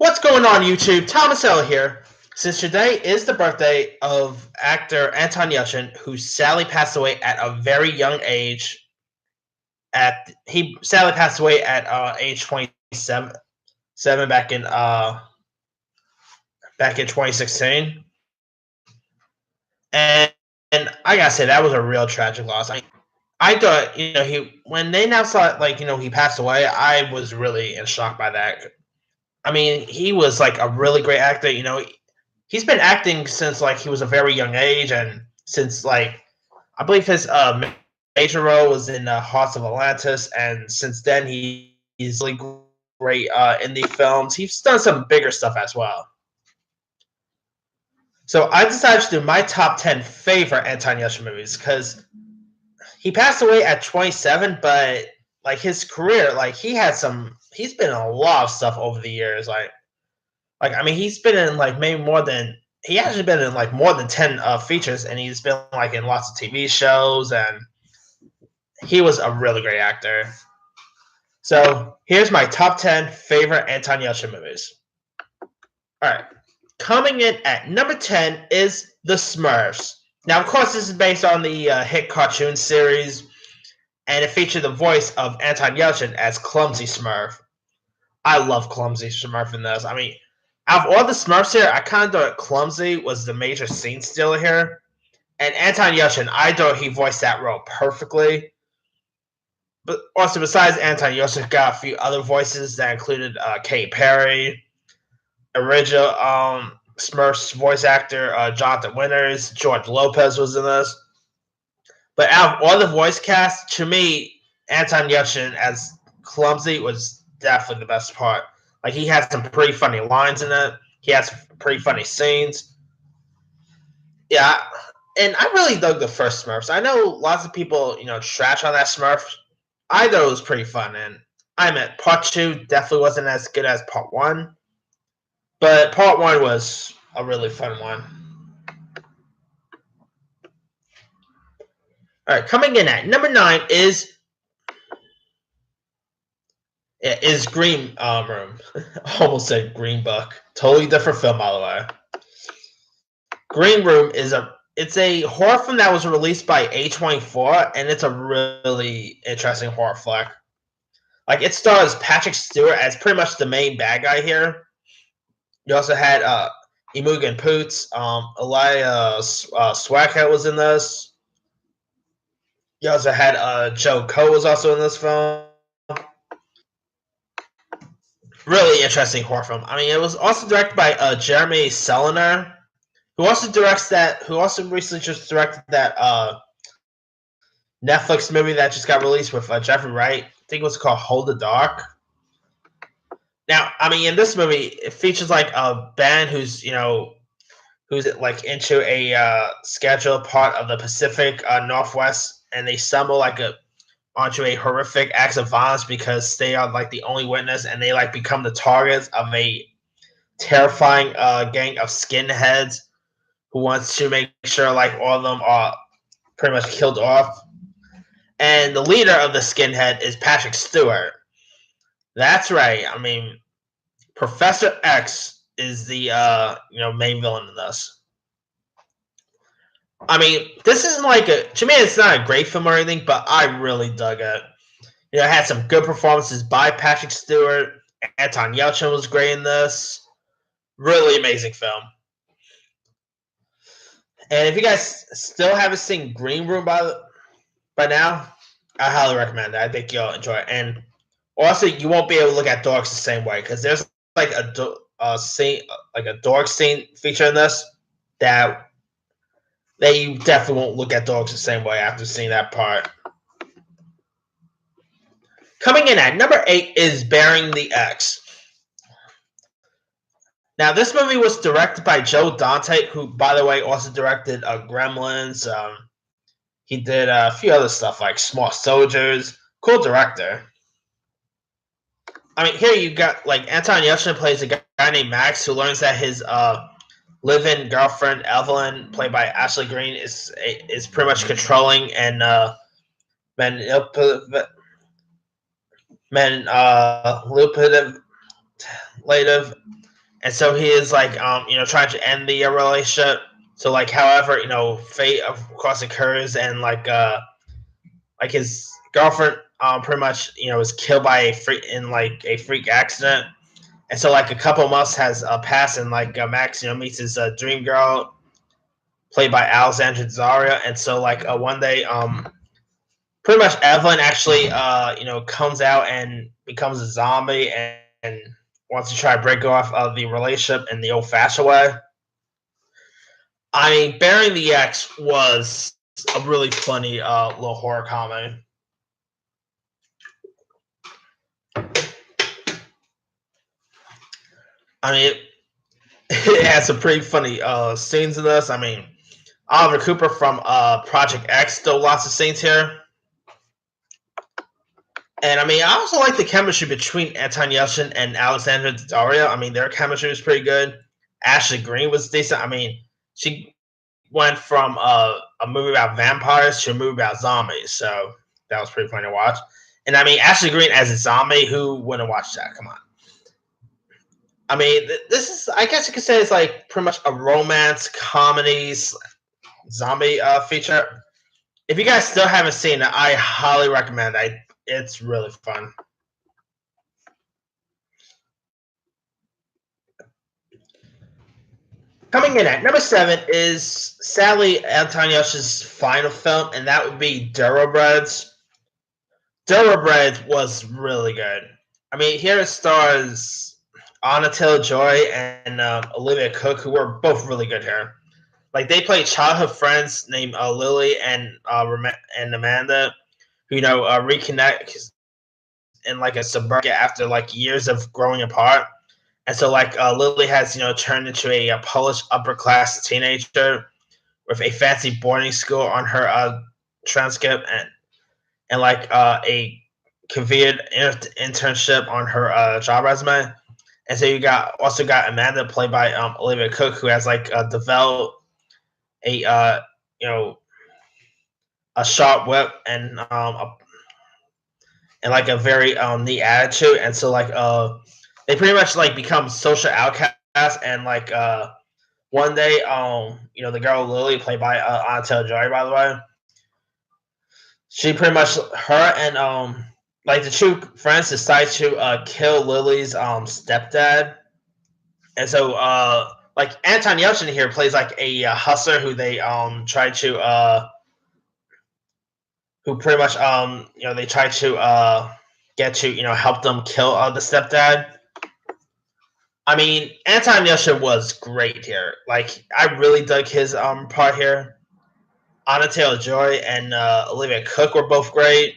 What's going on, YouTube? Thomas L here. Since today is the birthday of actor Anton Yelchin, who sadly passed away at a very young age. He sadly passed away at age 27, back in 2016, and I gotta say that was a real tragic loss. I thought he when they announced he passed away, I was really in shock by that. I mean, he was like a really great actor. He's been acting since like he was a very young age, and since like I believe his major role was in Hearts of Atlantis, and since then he's really great indie films. He's done some bigger stuff as well. So I decided to do my top 10 favorite Anton Yelchin movies because he passed away at 27, but like his career, like he's been in a lot of stuff over the years. I mean, he's been in like maybe more than he actually been in like more than 10 features, and he's been like in lots of TV shows, and he was a really great actor. So here's my top 10 favorite Anton Yelchin movies. All right, coming in at number 10 is The Smurfs. Now, of course, this is based on the hit cartoon series, and it featured the voice of Anton Yelchin as Clumsy Smurf. I love Clumsy Smurf in this. I mean, out of all the Smurfs here, I kind of thought Clumsy was the major scene stealer here. And Anton Yelchin, I thought he voiced that role perfectly. But also, besides Anton Yelchin, got a few other voices that included Katy Perry, original Smurfs voice actor Jonathan Winters, George Lopez was in this. But out of all the voice cast, to me, Anton Yelchin as Clumsy was definitely the best part. Like, he had some pretty funny lines in it. He had some pretty funny scenes. Yeah, and I really dug the first Smurfs. I know lots of people, trash on that Smurf. I thought it was pretty fun, and I admit part two definitely wasn't as good as part one, but part one was a really fun one. All right, coming in at number 9 is Green Room. Almost said Green Book. Totally different film, by the way. Green Room it's a horror film that was released by A24, and it's a really interesting horror flick. Like, it stars Patrick Stewart as pretty much the main bad guy here. You also had Imogen Poots, Elia Swaghead was in this. You also had Joe Coe was also in this film. Really interesting horror film. I mean, it was also directed by Jeremy Salinger, who also recently just directed that Netflix movie that just got released with Jeffrey Wright. I think it was called Hold the Dark. Now, I mean, in this movie, it features like a band who's like into a scheduled part of the Pacific Northwest, and they stumble onto a horrific acts of violence because they are like the only witness, and they like become the targets of a terrifying gang of skinheads who wants to make sure like all of them are pretty much killed off. And the leader of the skinhead is Patrick Stewart. That's right. I mean, Professor X is the main villain in this. I mean, this isn't to me, it's not a great film or anything, but I really dug it. It had some good performances by Patrick Stewart. Anton Yelchin was great in this. Really amazing film. And if you guys still haven't seen Green Room by now, I highly recommend it. I think you'll enjoy it. And also, you won't be able to look at dogs the same way because there's like a scene, like a dog scene feature in this that you definitely won't look at dogs the same way after seeing that part. Coming in at number 8 is Bearing the X. Now, this movie was directed by Joe Dante, who, by the way, also directed Gremlins. He did a few other stuff like Small Soldiers. Cool director. I mean, here you got like Anton Yelchin plays a guy named Max who learns that his live-in girlfriend Evelyn, played by Ashley Greene, is pretty much controlling and manipulative, and so he is like trying to end the relationship. So like, however, fate of course occurs, and like his girlfriend pretty much was killed by a freak accident, and so like a couple months has passed, and like Max meets his dream girl played by Alexandra Zaria, and so like one day pretty much Evelyn actually comes out and becomes a zombie, and wants to try to break off the relationship in the old fashioned way. I mean, Burying the Ex was a really funny little horror comedy. I mean, it has some pretty funny scenes in this. I mean, Oliver Cooper from Project X still lots of scenes here. And I mean, I also like the chemistry between Anton Yelchin and Alexandra Daddario. I mean, their chemistry was pretty good. Ashley Greene was decent. I mean, she went from a movie about vampires to a movie about zombies, so that was pretty funny to watch. And I mean, Ashley Greene as a zombie, who wouldn't watch that? Come on. I mean, this is, I guess you could say, it's like pretty much a romance comedy zombie feature. If you guys still haven't seen it, I highly recommend it. It's really fun. Coming in at number 7 is sadly Anton Yelchin's final film, and that would be Thoroughbreds. Thoroughbreds was really good. I mean, here it stars Anna Taylor-Joy and Olivia Cooke, who were both really good here. Like they play childhood friends named Lily and Amanda, who reconnect in like a suburban after like years of growing apart. And so like Lily has turned into a Polish upper class teenager with a fancy boarding school on her transcript, and like a convenient internship on her job resume. And so you also got Amanda, played by Olivia Cooke, who has like developed a you know a sharp wit and like a very neat attitude. And so like they pretty much like become social outcasts, and like one day the girl Lily, played by Anna Taylor-Joy, by the way, she pretty much, her and like the two friends decide to kill Lily's stepdad. And so like Anton Yelchin here plays like a hustler who they try to who pretty much they try to get to help them kill the stepdad. I mean, Anton Yelchin was great here. Like I really dug his part here. Anna Taylor-Joy and Olivia Cooke were both great.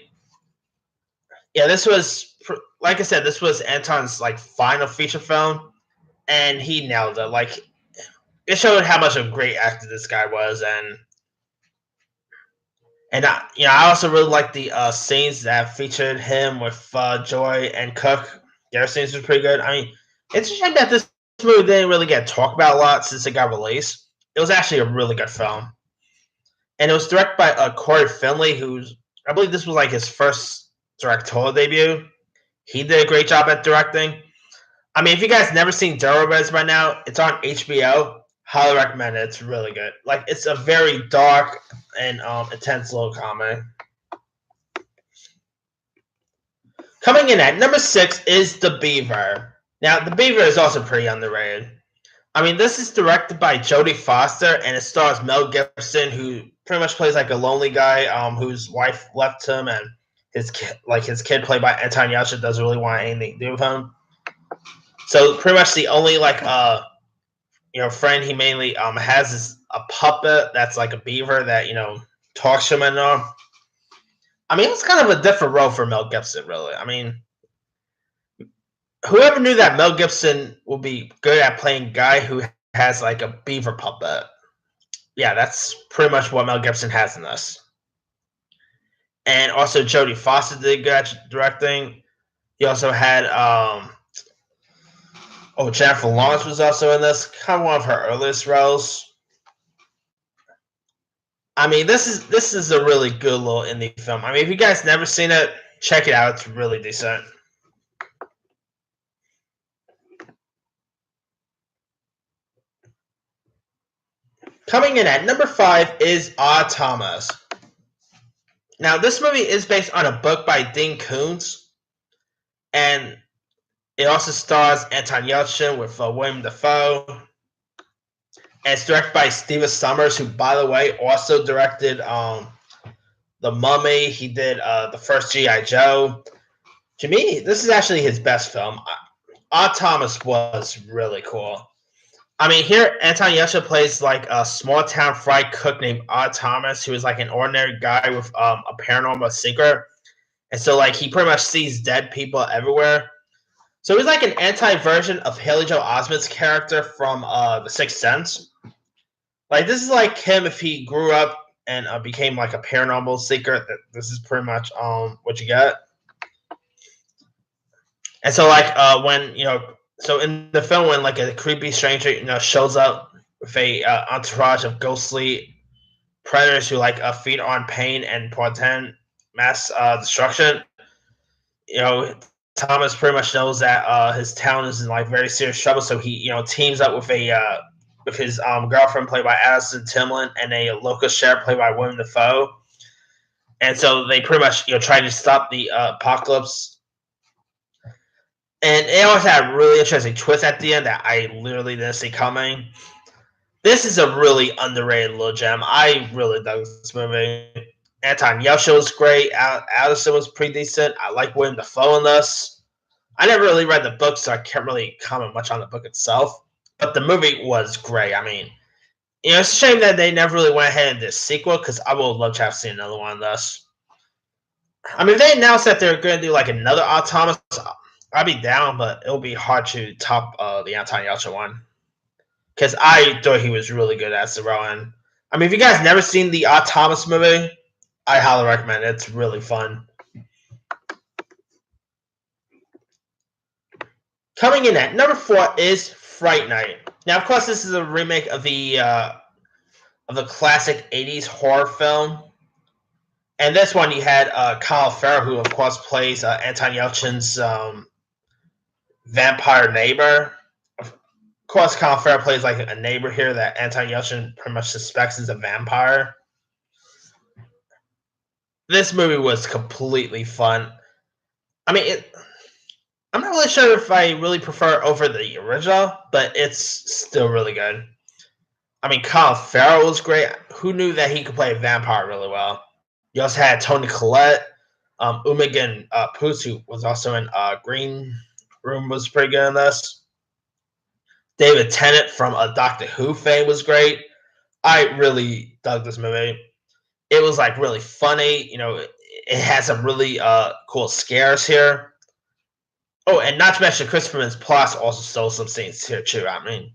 Yeah, this was, like I said, this was Anton's like final feature film, and he nailed it. Like it showed how much of a great actor this guy was, and I also really like the scenes that featured him with Joy and Cook. Their scenes were pretty good. I mean, it's a shame that this movie didn't really get talked about a lot since it got released. It was actually a really good film, and it was directed by Corey Finley, who's, I believe this was like his first directorial debut. He did a great job at directing. I mean, if you guys never seen Thoroughbreds by now, it's on HBO. Highly recommend it. It's really good. Like it's a very dark and intense little comedy. Coming in at number 6 is The Beaver. Now, The Beaver is also pretty underrated. I mean, this is directed by Jodie Foster, and it stars Mel Gibson, who pretty much plays like a lonely guy whose wife left him, and his kid, played by Anton Yelchin, doesn't really want anything to do with him. So pretty much the only like friend he mainly has is a puppet that's like a beaver that talks to him and all. I mean, it's kind of a different role for Mel Gibson, really. I mean, whoever knew that Mel Gibson will be good at playing a guy who has like a beaver puppet? Yeah, that's pretty much what Mel Gibson has in this. And also Jodie Foster did good at directing. He also had Jennifer Lawrence was also in this, kind of one of her earliest roles. I mean, this is a really good little indie film. I mean, if you guys never seen it, check it out. It's really decent. Coming in at number 5 is Odd Thomas. Now, this movie is based on a book by Dean Koontz, and it also stars Anton Yelchin with William Dafoe. And it's directed by Steven Sommers, who, by the way, also directed The Mummy. He did the first G.I. Joe. To me, this is actually his best film. Odd Thomas was really cool. I mean, here Anton Yelchin plays like a small town fry cook named Odd Thomas, who is like an ordinary guy with a paranormal secret, and so like he pretty much sees dead people everywhere. So he's like an anti-version of Haley Joel Osment's character from The Sixth Sense. Like this is like him if he grew up and became like a paranormal seeker. This is pretty much what you get. And so like when so in the film when like a creepy stranger shows up with a entourage of ghostly predators who like feed on pain and portend mass destruction, Thomas pretty much knows that his town is in like very serious trouble, so he teams up with his girlfriend played by Addison Timlin and a local sheriff played by William Dafoe, and so they pretty much try to stop the apocalypse. And it also had a really interesting twist at the end that I literally didn't see coming. This is a really underrated little gem. I really dug this movie. Anton Yelchin was great. Addison was pretty decent. I like William Dafoe in this. I never really read the book, so I can't really comment much on the book itself. But the movie was great. I mean, it's a shame that they never really went ahead and did a sequel because I would love to have seen another one of this. I mean, if they announced that they're going to do like another Odd Thomas, I'd be down, but it'll be hard to top the Anton Yelchin one. Because I thought he was really good as the Rowan. I mean, if you guys never seen the Odd Thomas movie, I highly recommend it. It's really fun. Coming in at number 4 is Fright Night. Now, of course, this is a remake of the classic 80s horror film. And this one, you had Colin Farrell, who, of course, plays Anton Yelchin's vampire neighbor. Of course, Colin Farrell plays like a neighbor here that Anton Yelchin pretty much suspects is a vampire. This movie was completely fun. I mean, I'm not really sure if I really prefer it over the original, but it's still really good. I mean, Colin Farrell was great. Who knew that he could play a vampire really well? You also had Toni Collette, Imogen Poots, who was also in Green Room, was pretty good in this. David Tennant from Doctor Who fame was great. I really dug this movie. It was like really funny. It had some really cool scares here. Oh, and not to mention Christopher Plotz also stole some scenes here too. I mean,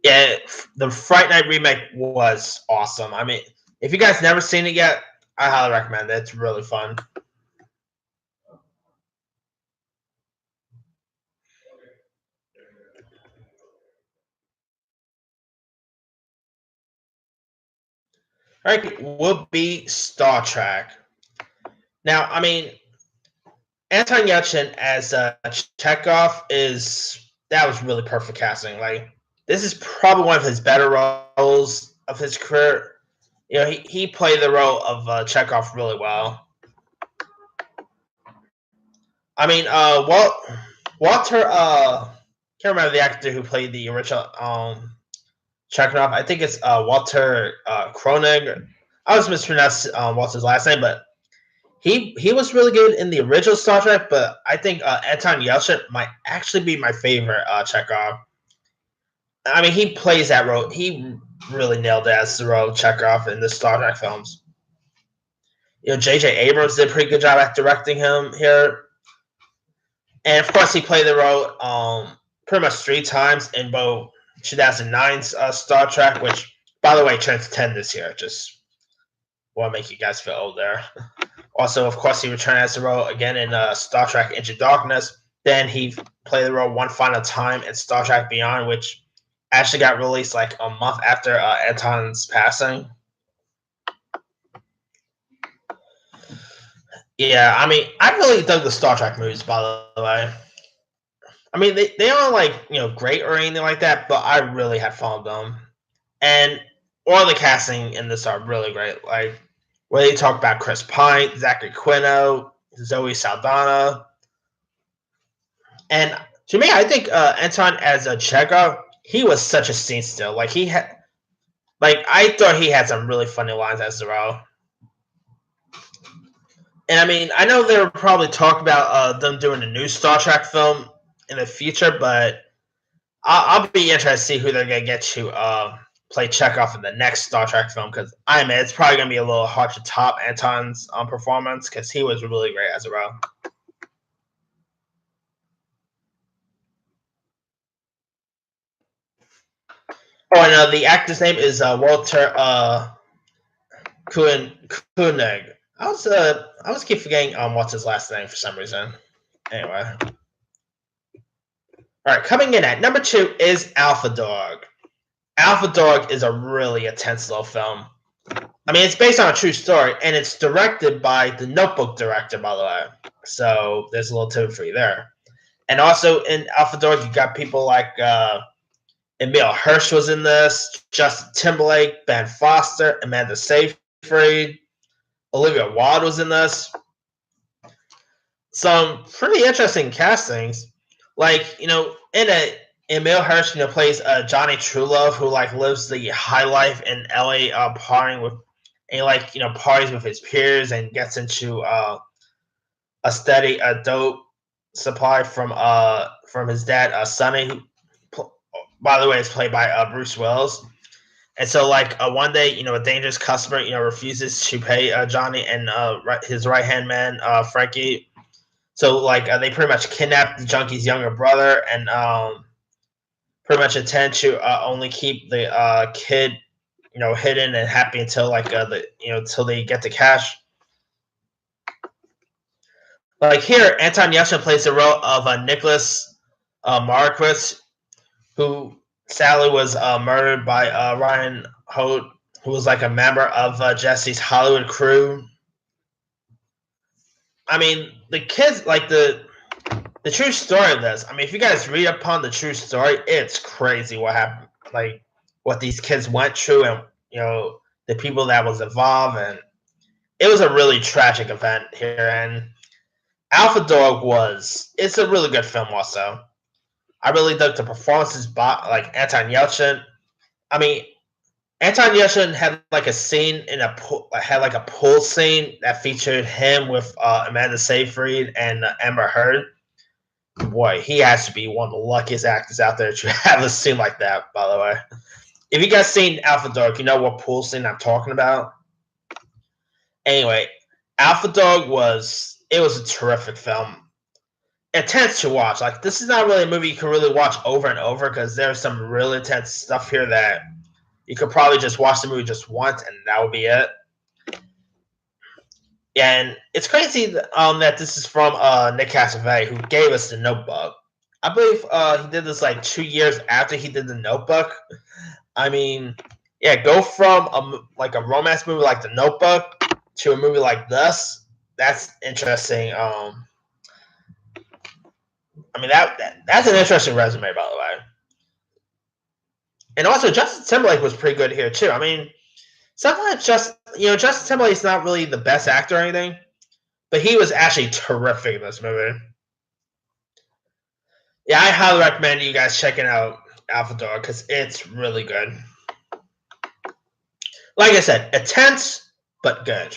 yeah, the Fright Night remake was awesome. I mean, if you guys never seen it yet, I highly recommend it. It's really fun. All right, will be Star Trek. Now, I mean, Anton Yelchin as Chekhov that was really perfect casting. Like, this is probably one of his better roles of his career. He played the role of Chekhov really well. I mean, Walter, can't remember the actor who played the original Chekhov. I think it's Walter Kronig. I always mispronounce Walter's last name, but he was really good in the original Star Trek. But I think Anton Yelchin might actually be my favorite Chekhov. I mean, he plays that role. He really nailed it as the role of Chekhov in the Star Trek films. J.J. Abrams did a pretty good job at directing him here. And of course, he played the role pretty much 3 times in both 2009's Star Trek, which, by the way, turns 10 this year. Just want to make you guys feel old there. Also, of course, he returned as the role again in Star Trek Into Darkness. Then he played the role one final time in Star Trek Beyond, which actually got released like a month after Anton's passing. Yeah, I mean, I really dug the Star Trek movies, by the way. I mean, they aren't like great or anything like that, but I really had fun with them. And all the casting in this are really great. Like when they talk about Chris Pine, Zachary Quino, Zoe Saldana, and to me, I think Anton as a Chekhov, he was such a scene still. Like he had, like I thought he had some really funny lines as well. And I mean, I know they were probably talk about them doing a new Star Trek film in the future, but I'll be interested to see who they're gonna get to play Chekhov in the next Star Trek film because I mean it's probably gonna be a little hard to top Anton's performance because he was really great as well. Oh, and the actor's name is Walter Koenig. I was keep forgetting what's his last name for some reason. Anyway, all right, coming in at number 2 is Alpha Dog. Alpha Dog is a really intense little film. I mean, it's based on a true story, and it's directed by the Notebook director, by the way. So there's a little tip for you there. And also in Alpha Dog, you got people like Emil Hirsch was in this, Justin Timberlake, Ben Foster, Amanda Seyfried, Olivia Wilde was in this. Some pretty interesting castings. Like, in it, Emil Hirsch, plays Johnny Truelove, who like lives the high life in LA, partying with, and like parties with his peers and gets into a steady dope supply from his dad, Sonny. Who, by the way, is played by Bruce Willis. And so, like one day, a dangerous customer, refuses to pay Johnny and his right hand man, Frankie. So, like they pretty much kidnap the junkie's younger brother and pretty much intend to only keep the kid, hidden and happy until like until they get the cash. Like here, Anton Yelchin plays the role of Nicholas Marquis, who sadly was murdered by Ryan Holt, who was like a member of Jesse's Hollywood crew. I mean, the kids like the true story of this. I mean, if you guys read upon the true story, it's crazy what happened. Like what these kids went through, and the people that was involved, and it was a really tragic event here. And Alpha Dog it's a really good film. Also, I really dug the performances by like Anton Yelchin. I mean, Anton Yelchin had like a scene in a pool, had like a pool scene that featured him with Amanda Seyfried and Amber Heard. Boy, he has to be one of the luckiest actors out there to have a scene like that. By the way, if you guys seen Alpha Dog, you know what pool scene I'm talking about. Anyway, Alpha Dog was a terrific film. Intense to watch. Like this is not really a movie you can really watch over and over because there's some really intense stuff here that you could probably just watch the movie just once and that would be it. And it's crazy that this is from Nick Cassavetes, who gave us The Notebook. I believe he did this like 2 years after he did The Notebook. I mean, yeah, go from a romance movie like The Notebook to a movie like this. That's interesting. I mean that's an interesting resume, by the way. And also, Justin Timberlake was pretty good here too. I mean, sometimes Justin Timberlake's not really the best actor or anything, but he was actually terrific in this movie. Yeah, I highly recommend you guys checking out Alpha Dog because it's really good. Like I said, intense but good.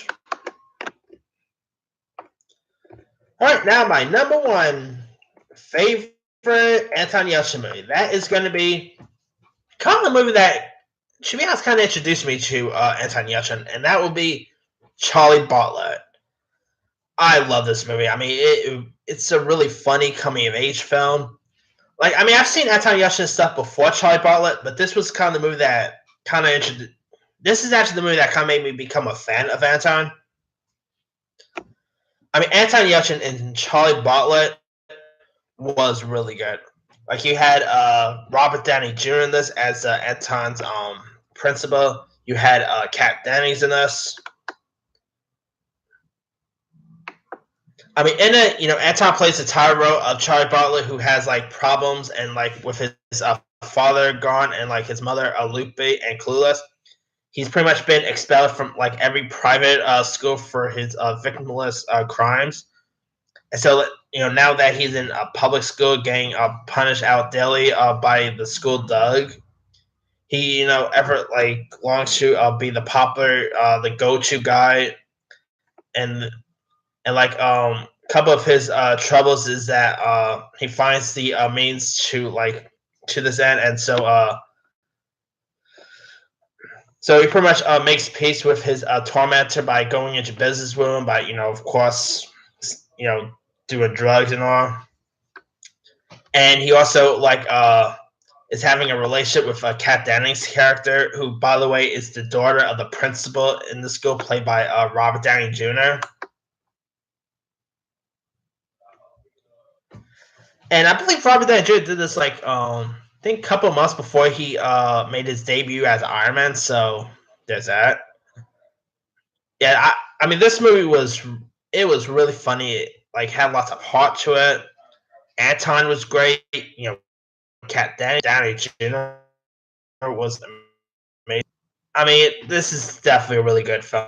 All right, now my number 1 favorite Anton Yelchin movie. That is going to be kind of a movie that, to be honest, kind of introduced me to Anton Yelchin, and that would be Charlie Bartlett. I love this movie. I mean, it's a really funny coming-of-age film. Like, I mean, I've seen Anton Yelchin stuff before Charlie Bartlett, but this was kind of the movie that kind of introduced. This is actually the movie that kind of made me become a fan of Anton. I mean, Anton Yelchin and Charlie Bartlett was really good. Like you had Robert Downey Jr. in this as Anton's principal. You had Kat Dennings in this. I mean, in it, Anton plays the title role of Charlie Bartlett, who has like problems and like with his father gone and like his mother loopy and clueless. he's pretty much been expelled from like every private school for his victimless crimes. And so, now that he's in a public school getting punished out daily by the school Doug, he, ever like longs to be the popular, the go-to guy, and like a couple of his troubles is that he finds the means to like to this end, and so he pretty much makes peace with his tormentor by going into business with him, by of course, doing drugs and all. And he also like is having a relationship with Kat Dennings' character, who, by the way, is the daughter of the principal in the school, played by Robert Downey Jr. And I believe Robert Downey Jr. did this like I think a couple months before he made his debut as Iron Man. So there's that. Yeah, I mean, this movie was really funny. It, like, had lots of heart to it. Anton was great. Kat Downey Jr. was amazing. I mean, this is definitely a really good film.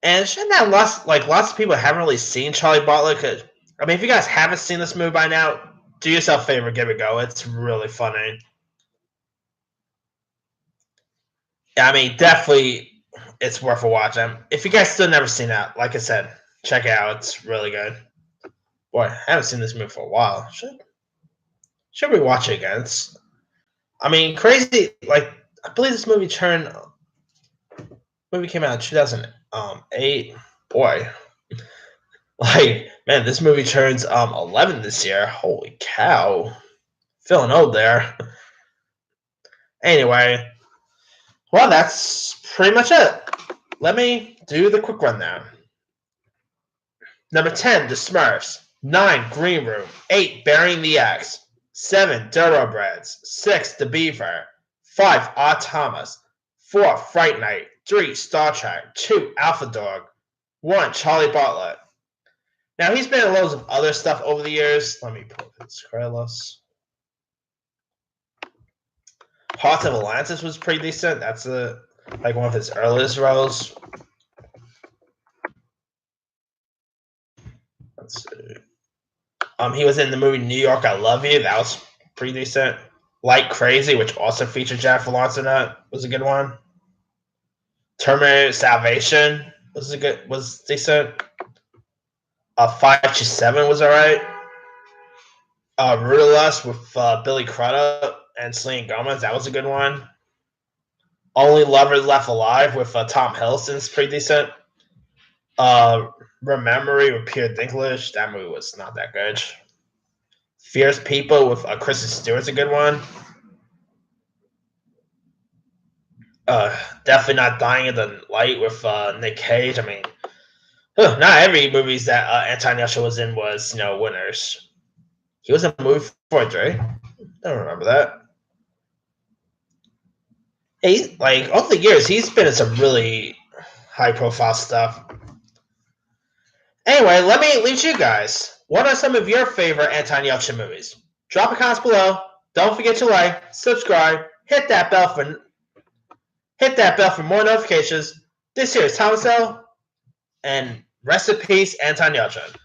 And shouldn't that lots of people haven't really seen Charlie Butler? Because I mean, if you guys haven't seen this movie by now, do yourself a favor, give it a go. It's really funny. Yeah, I mean, definitely, it's worth a watch. If you guys still never seen that, like I said, check it out. It's really good. Boy, I haven't seen this movie for a while. Should we watch it again? I mean, crazy. Like, I believe this movie came out in 2008. Boy, like, man, this movie turns 11 this year. Holy cow, feeling old there. Anyway, well, that's pretty much it. Let me do the quick rundown. Number 10, The Smurfs. 9, Green Room. 8, Burying the X. 7, Thoroughbreds. 6, The Beaver. 5, Odd Thomas. 4, Fright Night. 3, Star Trek. 2, Alpha Dog. 1, Charlie Bartlett. Now, he's been in loads of other stuff over the years. Let me pull up his credit list. Hearts of Atlantis was pretty decent. That's like one of his earliest roles. Let's see. He was in the movie New York, I Love You. That was pretty decent. Like Crazy, which also featured Jennifer Lawrence in that, was a good one. Terminator Salvation was decent. 527 was alright. Ruthless with Billy Crudup and Selena Gomez, that was a good one. Only Lovers Left Alive with Tom Hiddleston's pretty decent. Rememory with Peter Dinklage, that movie was not that good. Fierce People with Kristen Stewart's a good one. Definitely Not Dying in the Light with Nick Cage. I mean, not every movies that Anton Yelchin was in was winners. He was in a movie for it, right? I don't remember that. Hey, like, over the years, he's been in some really high-profile stuff. Anyway, let me leave you guys. What are some of your favorite Anton Yelchin movies? Drop a comment below. Don't forget to like, subscribe, hit that bell for more notifications. This here is Thomas L. And rest in peace, Anton Yelchin.